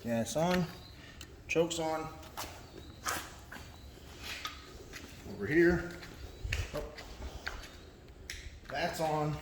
Gas on, choke's on. Over here, oh, that's on.